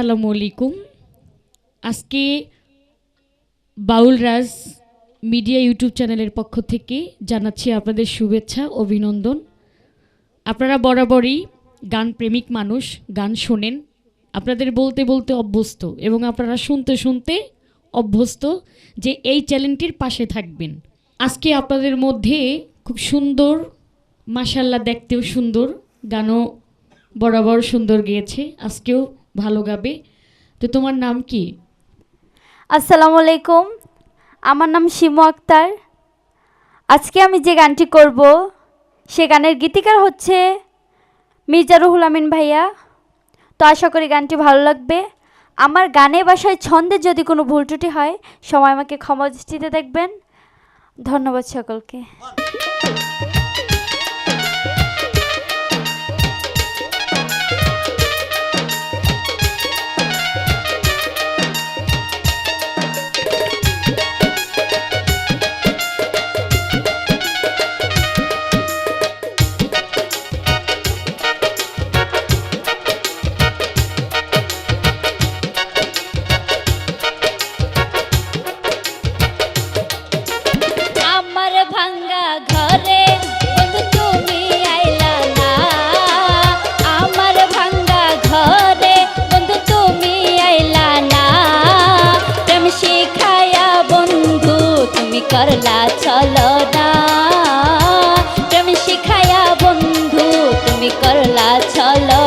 আসসালামু আলাইকুম। আজকে বাউল রাজ মিডিয়া ইউটিউব চ্যানেলের পক্ষ থেকে জানাচ্ছি আপনাদের শুভেচ্ছা অভিনন্দন। আপনারা বরাবরই গান প্রেমিক মানুষ, গান শোনেন, আপনাদের বলতে বলতে অভ্যস্ত এবং আপনারা শুনতে শুনতে অভ্যস্ত যে এই চ্যানেলটির পাশে থাকবেন। আজকে আপনাদের মধ্যে খুব সুন্দর, মাশাআল্লাহ দেখতেও সুন্দর, গানও বরাবর সুন্দর গেয়েছে, আজকেও ভালো গাবে। তো তোমার নাম কি? আসসালামু আলাইকুম, আমার নাম শিমু আক্তার। আজকে আমি যে গানটি করব সে গানের গীতিকার হচ্ছে মির্জা রুহুল আমিন ভাইয়া। তো আশা করি গানটি ভালো লাগবে। আমার গানে বাসায় ছন্দে যদি কোনো ভুল ত্রুটি হয় সবাই আমাকে ক্ষমা দৃষ্টিতে দেখবেন। ধন্যবাদ সকলকে। করলা চলো না প্রেম শিখায়া বন্ধু তুমি করলা চলো